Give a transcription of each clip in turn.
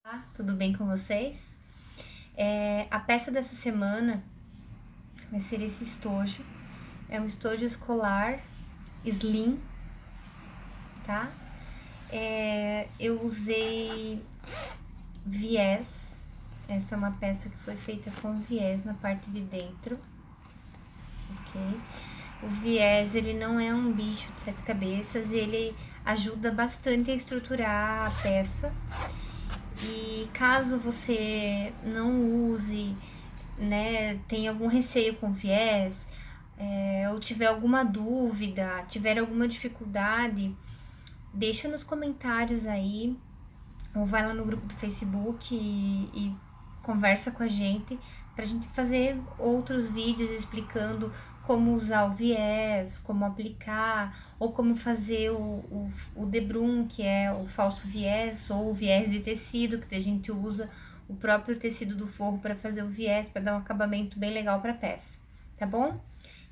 Olá, tudo bem com vocês? A peça dessa semana vai ser esse estojo. É um estojo escolar slim, tá? Eu usei viés. Essa é uma peça que foi feita com viés na parte de dentro, ok? O viés, ele não é um bicho de sete cabeças, ele ajuda bastante a estruturar a peça. E caso você não use, né, tem algum receio com viés, ou tiver alguma dúvida, tiver alguma dificuldade, deixa nos comentários aí, ou vai lá no grupo do Facebook e conversa com a gente pra gente fazer outros vídeos explicando como usar o viés, como aplicar, ou como fazer o debrum, que é o falso viés, ou o viés de tecido, que a gente usa o próprio tecido do forro para fazer o viés, para dar um acabamento bem legal para a peça, tá bom?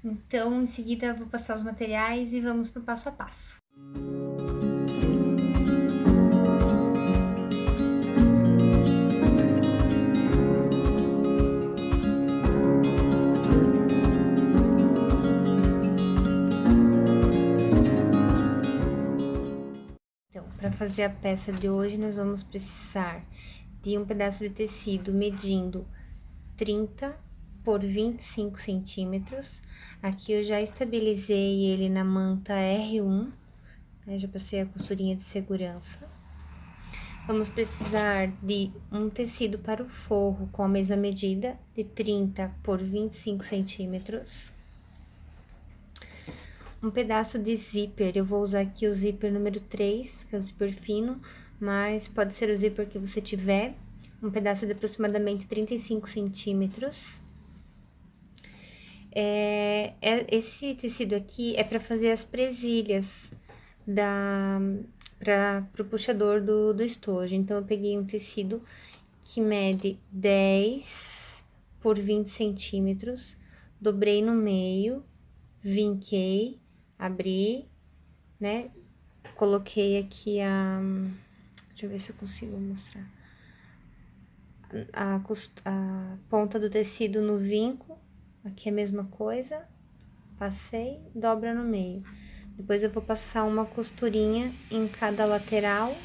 Então, em seguida, eu vou passar os materiais e vamos pro passo a passo. Então, para fazer a peça de hoje, nós vamos precisar de um pedaço de tecido medindo 30 por 25 centímetros. Aqui eu já estabilizei ele na manta R1, né? Já passei a costurinha de segurança. Vamos precisar de um tecido para o forro com a mesma medida, de 30 por 25 centímetros. Um pedaço de zíper, eu vou usar aqui o zíper número 3, que é o zíper fino, mas pode ser o zíper que você tiver. Um pedaço de aproximadamente 35 centímetros. Esse tecido aqui é para fazer as presilhas para o puxador do estojo. Então, eu peguei um tecido que mede 10 por 20 centímetros, dobrei no meio, vinquei, abri, né? Coloquei aqui deixa eu ver se eu consigo mostrar. A ponta do tecido no vinco, aqui é a mesma coisa, passei, dobra no meio. Depois eu vou passar uma costurinha em cada lateral,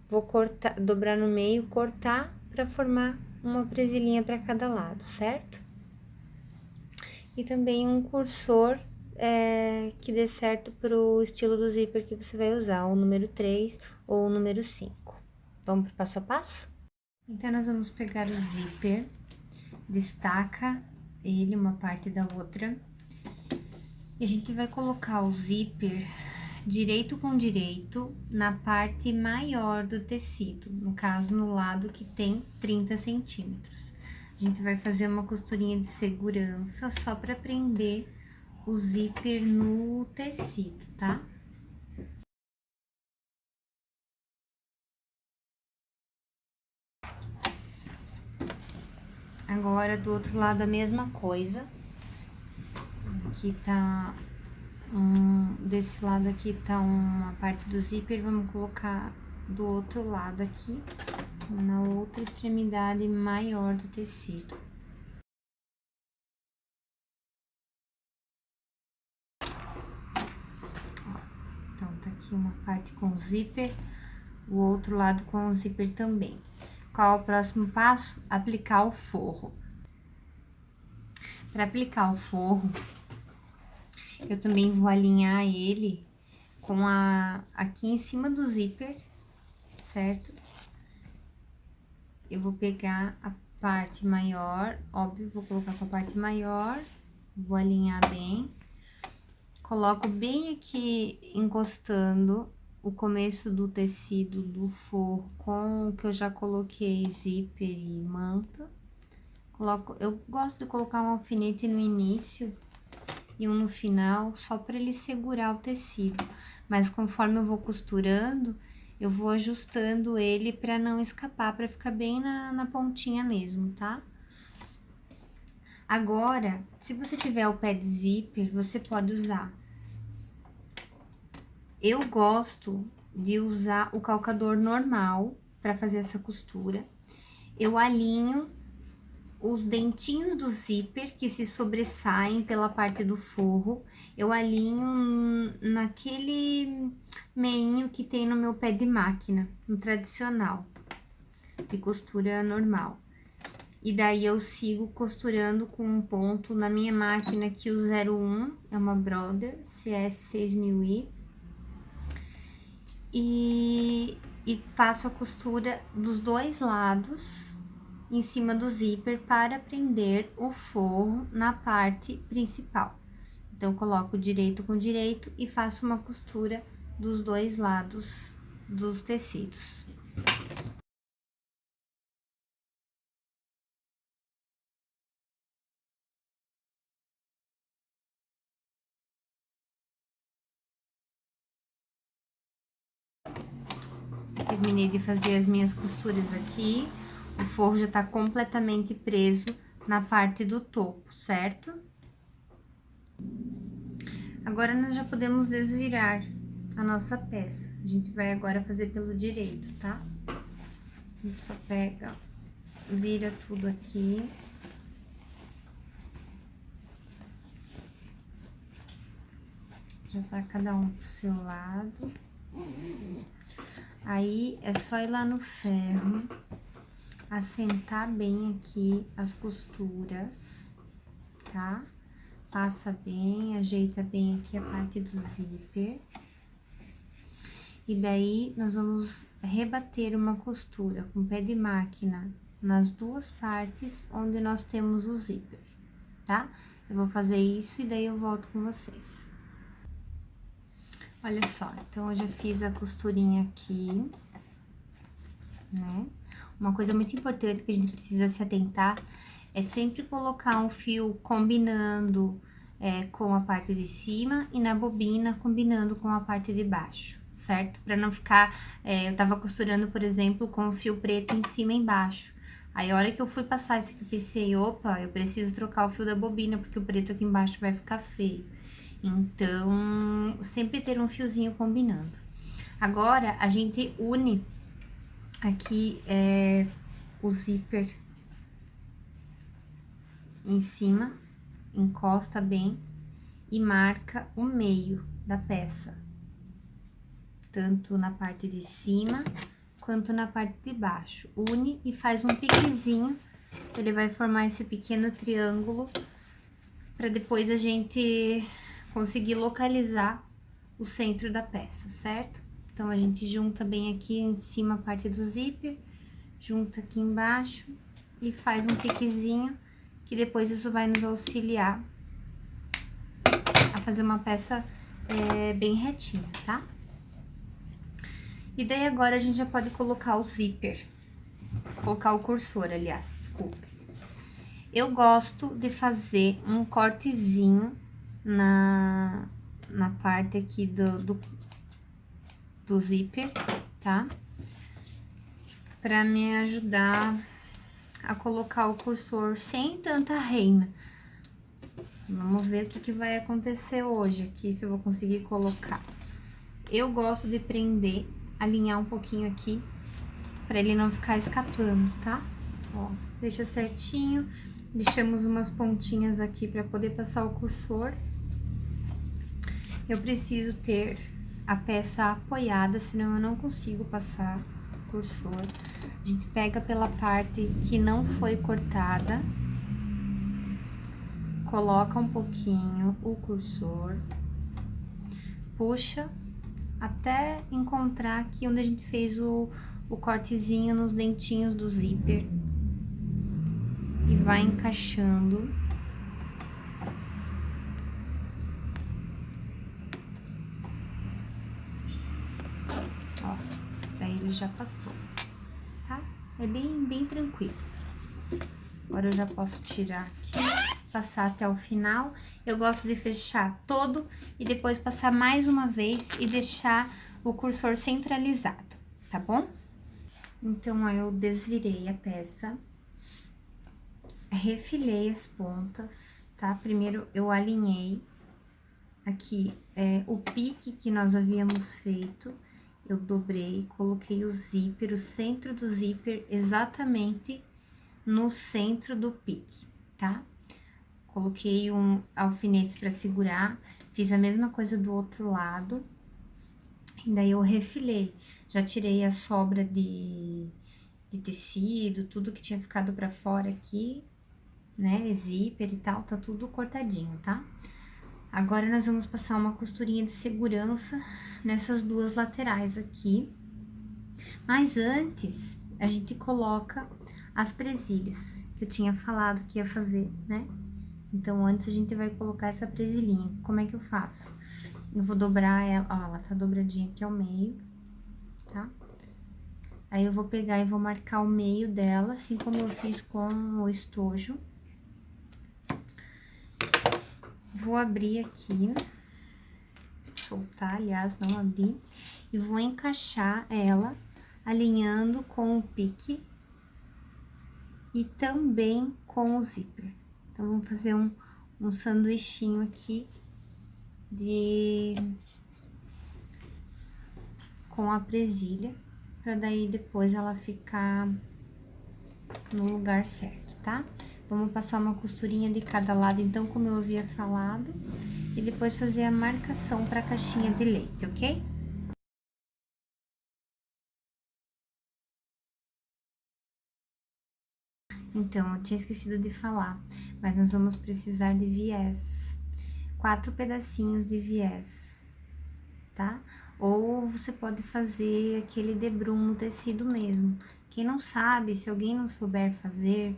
vou cortar, dobrar no meio, cortar para formar uma presilhinha para cada lado, certo? E também um cursor que dê certo pro estilo do zíper que você vai usar, o número 3 ou o número 5. Vamos pro passo a passo? Então, nós vamos pegar o zíper, destaca ele uma parte da outra, e a gente vai colocar o zíper direito com direito na parte maior do tecido, no caso, no lado que tem 30 centímetros. A gente vai fazer uma costurinha de segurança só para prender o zíper no tecido, tá? Agora, do outro lado, a mesma coisa. Aqui tá desse lado aqui tá uma parte do zíper, vamos colocar do outro lado aqui, na outra extremidade maior do tecido. Então, tá aqui uma parte com o zíper, o outro lado com o zíper também. Qual é o próximo passo? Aplicar o forro. Para aplicar o forro, eu também vou alinhar ele com aqui em cima do zíper, certo? Eu vou pegar a parte maior, óbvio, vou colocar com a parte maior, vou alinhar bem. Coloco bem aqui, encostando o começo do tecido do forro com o que eu já coloquei zíper e manta. Eu gosto de colocar um alfinete no início e um no final, só para ele segurar o tecido. Mas conforme eu vou costurando, eu vou ajustando ele para não escapar, para ficar bem na pontinha mesmo, tá? Agora, se você tiver o pé de zíper, você pode usar. Eu gosto de usar o calcador normal para fazer essa costura. Eu alinho os dentinhos do zíper que se sobressaem pela parte do forro, eu alinho naquele meinho que tem no meu pé de máquina, no tradicional, de costura normal. E daí eu sigo costurando com um ponto na minha máquina aqui, o 01, é uma Brother CS6000i. E passo a costura dos dois lados em cima do zíper para prender o forro na parte principal. Então, coloco direito com direito e faço uma costura dos dois lados dos tecidos. Terminei de fazer as minhas costuras aqui, o forro já tá completamente preso na parte do topo, certo? Agora, nós já podemos desvirar a nossa peça. A gente vai agora fazer pelo direito, tá? A gente só pega, vira tudo aqui. Já tá cada um pro seu lado. Aí, é só ir lá no ferro, assentar bem aqui as costuras, tá? Passa bem, ajeita bem aqui a parte do zíper. E daí, nós vamos rebater uma costura com pé de máquina nas duas partes onde nós temos o zíper, tá? Eu vou fazer isso e daí eu volto com vocês. Olha só, então eu já fiz a costurinha aqui, né? Uma coisa muito importante que a gente precisa se atentar é sempre colocar um fio combinando com a parte de cima e na bobina combinando com a parte de baixo, certo? Pra não ficar, eu tava costurando, por exemplo, com o fio preto em cima e embaixo. Aí, a hora que eu fui passar esse aqui, eu pensei, opa, eu preciso trocar o fio da bobina, porque o preto aqui embaixo vai ficar feio. Então, sempre ter um fiozinho combinando. Agora, a gente une aqui o zíper em cima, encosta bem e marca o meio da peça. Tanto na parte de cima, quanto na parte de baixo. Une e faz um piquezinho, ele vai formar esse pequeno triângulo, para depois a gente conseguir localizar o centro da peça, certo? Então, a gente junta bem aqui em cima a parte do zíper, junta aqui embaixo e faz um piquezinho, que depois isso vai nos auxiliar a fazer uma peça bem retinha, tá? E daí, agora, a gente já pode colocar o zíper, colocar o cursor, aliás, desculpa. Eu gosto de fazer um cortezinho na parte aqui do zíper, tá? Pra me ajudar a colocar o cursor sem tanta reina. Vamos ver o que vai acontecer hoje aqui, se eu vou conseguir colocar. Eu gosto de prender, alinhar um pouquinho aqui, pra ele não ficar escapando, tá? Ó, deixa certinho, deixamos umas pontinhas aqui pra poder passar o cursor. Eu preciso ter a peça apoiada, senão eu não consigo passar o cursor. A gente pega pela parte que não foi cortada, coloca um pouquinho o cursor, puxa até encontrar aqui onde a gente fez o cortezinho nos dentinhos do zíper. E vai encaixando. Ó, daí ele já passou, tá? É bem tranquilo. Agora eu já posso tirar aqui, passar até o final. Eu gosto de fechar todo e depois passar mais uma vez e deixar o cursor centralizado, tá bom? Então, aí eu desvirei a peça, refilei as pontas, tá? Primeiro eu alinhei aqui o pique que nós havíamos feito eu dobrei, coloquei o zíper, o centro do zíper exatamente no centro do pique, tá? Coloquei alfinetes para segurar, fiz a mesma coisa do outro lado, e daí eu refilei. Já tirei a sobra de tecido, tudo que tinha ficado para fora aqui, né? Zíper e tal, tá tudo cortadinho, tá? Agora, nós vamos passar uma costurinha de segurança nessas duas laterais aqui. Mas antes, a gente coloca as presilhas, que eu tinha falado que ia fazer, né? Então, antes a gente vai colocar essa presilhinha. Como é que eu faço? Eu vou dobrar ela, ó, ela tá dobradinha aqui ao meio, tá? Aí, eu vou pegar e vou marcar o meio dela, assim como eu fiz com o estojo. Vou abrir aqui, soltar, aliás, não abrir, e vou encaixar ela, alinhando com o pique e também com o zíper. Então, vamos fazer um sanduichinho aqui com a presilha, pra daí depois ela ficar no lugar certo, tá? Vamos passar uma costurinha de cada lado, então, como eu havia falado, e depois fazer a marcação pra caixinha de leite, ok? Então, eu tinha esquecido de falar, mas nós vamos precisar de viés. 4 pedacinhos de viés, tá? Ou você pode fazer aquele debrum no tecido mesmo. Quem não sabe, se alguém não souber fazer,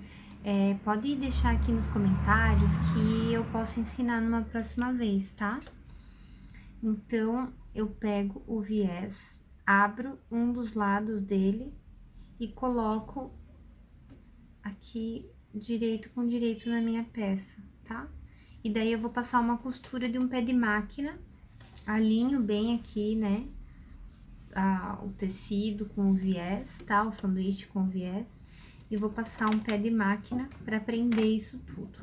pode deixar aqui nos comentários que eu posso ensinar numa próxima vez, tá? Então, eu pego o viés, abro um dos lados dele e coloco aqui direito com direito na minha peça, tá? E daí, eu vou passar uma costura de um pé de máquina, alinho bem aqui, né? O tecido com o viés, tá? O sanduíche com o viés. E vou passar um pé de máquina pra prender isso tudo.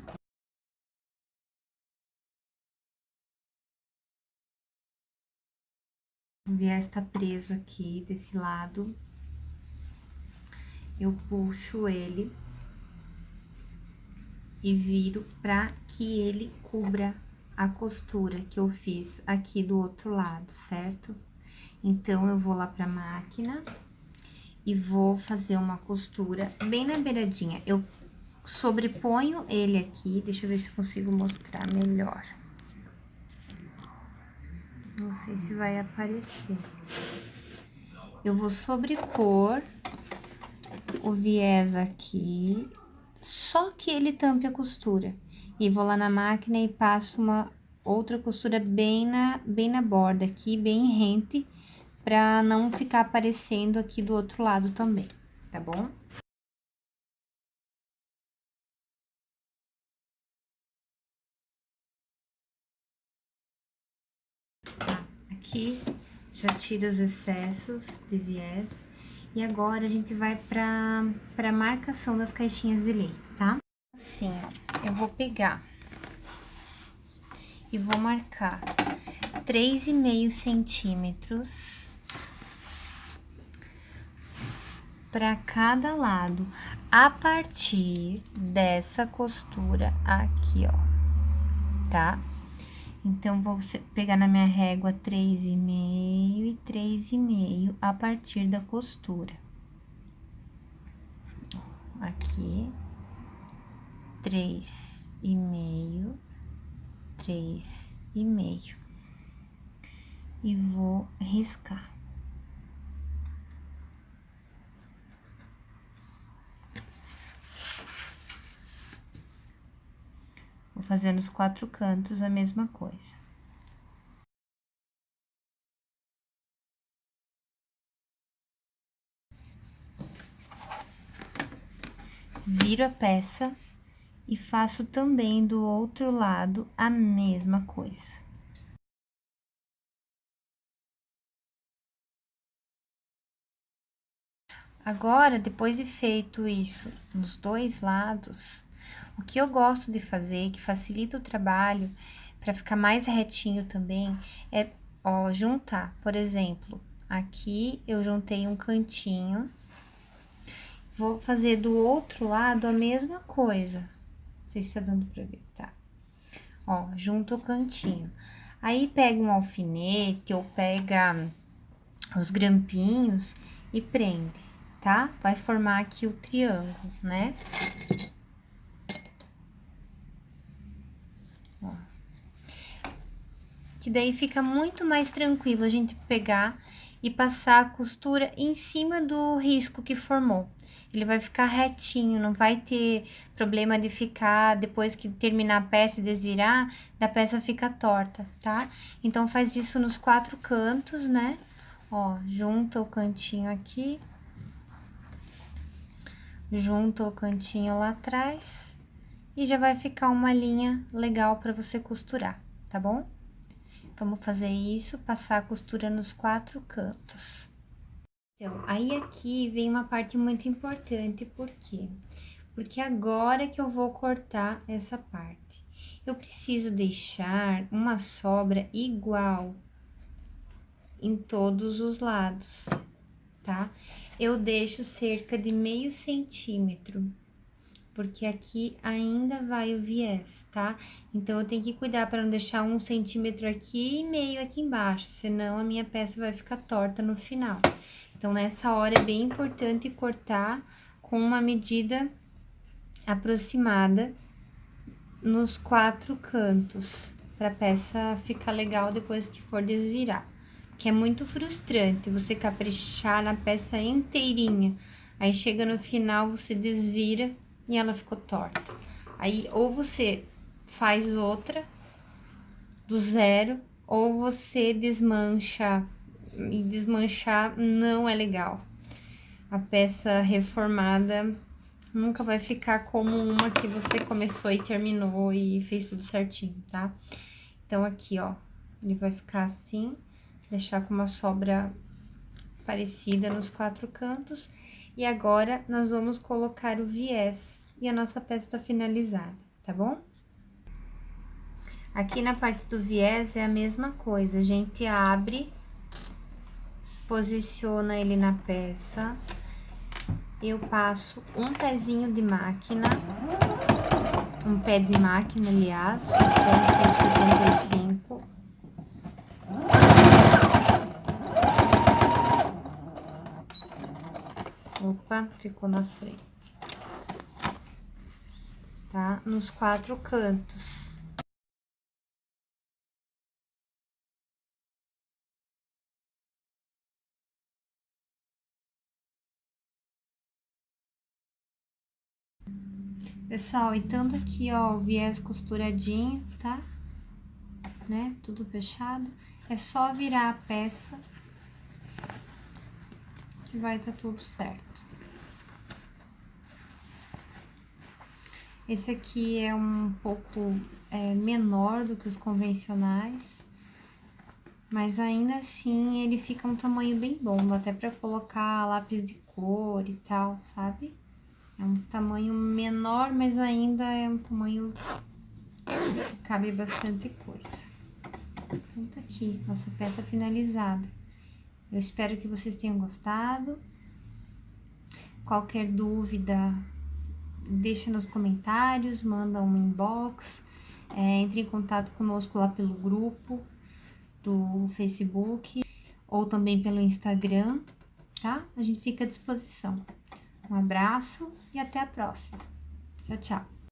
O viés tá preso aqui desse lado. Eu puxo ele e viro pra que ele cubra a costura que eu fiz aqui do outro lado, certo? Então, eu vou lá pra máquina e vou fazer uma costura bem na beiradinha. Eu sobreponho ele aqui, deixa eu ver se eu consigo mostrar melhor. Não sei se vai aparecer. Eu vou sobrepor o viés aqui, só que ele tampe a costura. E vou lá na máquina e passo uma outra costura bem na borda aqui, bem rente, pra não ficar aparecendo aqui do outro lado também, tá bom? Tá, aqui já tiro os excessos de viés. E agora, a gente vai pra marcação das caixinhas de leite, tá? Assim, eu vou pegar e vou marcar 3,5 centímetros para cada lado, a partir dessa costura aqui, ó, tá? Então, vou pegar na minha régua 3,5 e 3,5 a partir da costura. Aqui, 3,5, 3,5. E vou riscar. Vou fazer nos 4 cantos a mesma coisa. Viro a peça e faço também do outro lado a mesma coisa. Agora, depois de feito isso nos dois lados, o que eu gosto de fazer, que facilita o trabalho, para ficar mais retinho também, é, ó, juntar, por exemplo, Aqui eu juntei um cantinho. Vou fazer do outro lado a mesma coisa. Não sei se tá dando pra ver, tá? Ó, junto o cantinho. Aí pega um alfinete ou pega os grampinhos e prende, tá? Vai formar aqui o triângulo, né? Ó. Que daí fica muito mais tranquilo a gente pegar e passar a costura em cima do risco que formou. Ele vai ficar retinho, não vai ter problema de ficar, depois que terminar a peça e desvirar, da peça fica torta, tá? Então, faz isso nos 4 cantos, né? Ó, junta o cantinho aqui. Junta o cantinho lá atrás. E já vai ficar uma linha legal pra você costurar, tá bom? Vamos fazer isso, passar a costura nos 4 cantos. Então, aí aqui vem uma parte muito importante, por quê? Porque agora que eu vou cortar essa parte, eu preciso deixar uma sobra igual em todos os lados, tá? Eu deixo cerca de meio centímetro, porque aqui ainda vai o viés, tá? Então, eu tenho que cuidar para não deixar 1 centímetro aqui e meio aqui embaixo, senão a minha peça vai ficar torta no final. Então, nessa hora é bem importante cortar com uma medida aproximada nos 4 cantos, para a peça ficar legal depois que for desvirar. Que é muito frustrante você caprichar na peça inteirinha, aí chega no final, você desvira e ela ficou torta. Aí, ou você faz outra do zero, ou você desmancha, e desmanchar não é legal. A peça reformada nunca vai ficar como uma que você começou e terminou e fez tudo certinho, tá? Então, aqui, ó, ele vai ficar assim, deixar com uma sobra parecida nos 4 cantos. E agora, nós vamos colocar o viés e a nossa peça tá finalizada, tá bom? Aqui na parte do viés é a mesma coisa, a gente abre, posiciona ele na peça, eu passo um pezinho de máquina, um pé de máquina, aliás, o ponto 75. Opa, ficou na frente. Tá? Nos 4 cantos. Pessoal, e tanto aqui, ó, o viés costuradinho, tá? Né? Tudo fechado. É só virar a peça que vai tá tudo certo. Esse aqui é um pouco menor do que os convencionais, mas ainda assim ele fica um tamanho bem bom, dá até pra colocar lápis de cor e tal, sabe? É um tamanho menor, mas ainda é um tamanho que cabe bastante coisa. Então, tá aqui, nossa peça finalizada. Eu espero que vocês tenham gostado. Qualquer dúvida, deixa nos comentários, manda um inbox, entre em contato conosco lá pelo grupo do Facebook ou também pelo Instagram, tá? A gente fica à disposição. Um abraço e até a próxima. Tchau, tchau.